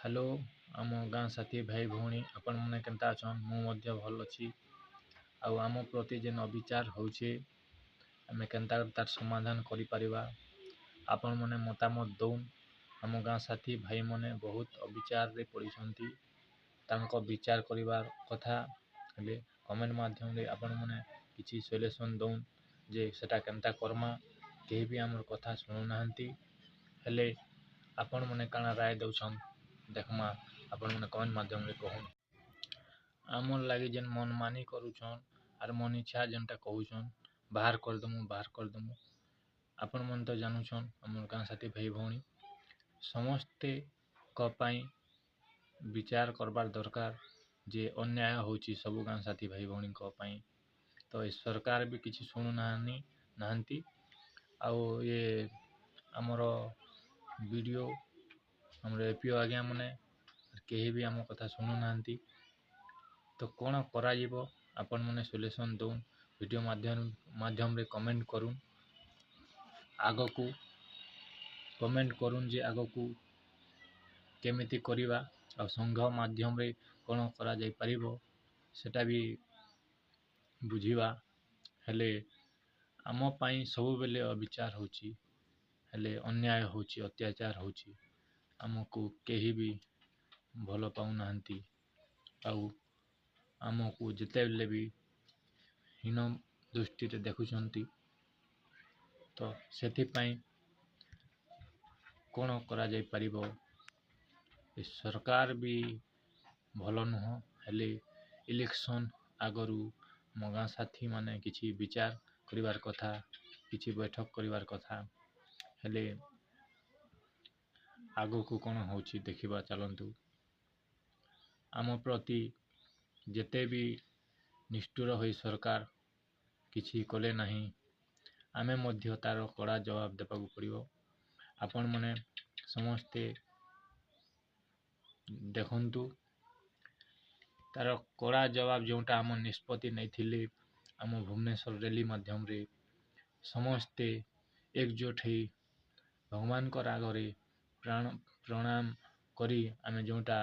hello आम गाँ साथी भाई भौणी आपण मैंने केन्ता अछन मु भल अच्छी आम प्रति जेन अविचार होचे आम केन्ता तार समाधान करिपरिबा आपण मैंने मतामत दौन आम गाँ साथी भाई मैंने बहुत अविचार रे पड़िछंती तांको विचार करिबार कथा हेले कमेंट माध्यम रे आपण मैंने किछि सॉल्यूशन दौन जे सेटा केन्ता करमा केही भी हमर कथा सुनु नाहंती हेले आपण मैंने काना राय दउछन देखमा आपण मैंने कमेंट माध्यम रे कहून आमर लागी जेन मन मानी करूछन आर मन इच्छा जेनटा कहूछन बाहर कर दमु आपण मन तो जानूछन हमर गाँ साथी भाई भौणी समस्ते क पई विचार करबार दरकार जे अन्याय होची सब गाँ साथी भाई भौणी क पई तो ए सरकार भी किछि सुनु नाहंती आउ ये हमर वीडियो हमर एपीओ आज्ञा माने केही भी आम कथा सुनु नाहंती तो कौन करा जीवो आपण माने सॉल्यूशन दौन वीडियो माध्यम रे कमेंट करूँ आगो को कमेंट करूँ जे आगो को केमिति करिबा आ संघ माध्यम रे कौन करा जाई परिबो सेटा भी बुझिबा हेले आम पई सब बेले अविचार होची हेले अन्याय होची अत्याचार होची आमको केही भी भल पाउ नाहंती आउ आमको जिते बेले भी हीन दृष्टि रे देखुछंती तो सेथि पई कौन करा जाई परिबो ए सरकार भी भल नुह हेले इलेक्शन आगरू मगा साथी माने किछि विचार करिवार कथा किछि बैठक करिवार कथा हेले आगो को कौन होची देखिबा चलंतु आम प्रति जेते भी निष्ठुर होई सरकार किछि कले नहीं आमे मध्य तार कड़ा जवाब देबाकू पड़िबो आपण माने समस्ते देखंतु तार कड़ा जवाब जोटा आम निष्पत्ति नहीं थिले आम भुवनेश्वर रैली माध्यम रे समस्ते एकजुट होई भगवान को आगरे प्रणाम करी आमे जोटा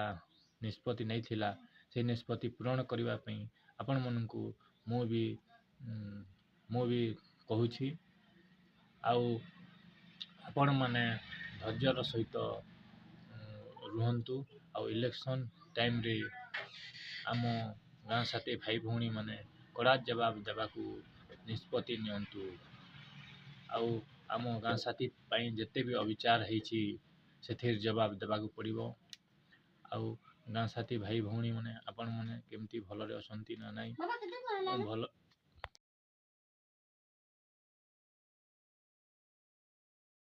निष्पत्ति नहीं थिला से निष्पत्ति पूर्ण करबा पई आपण मनकू मु भी कहूछि आउ आपण माने धैर्यर सहित रुहंतु आउ इलेक्शन टाइम रे आम गाँ साथी भाई भौणी माने कड़ा जवाब देबाकू निष्पत्ति नियंतु आउ आम गाँ साथी पई जेते भी अविचार हेछि सेथिर जवाब देबाकू पड़िबो आउ गाँ साथी भाई भौणी माने आपण माने केमती भल रे असंती ना नाही भल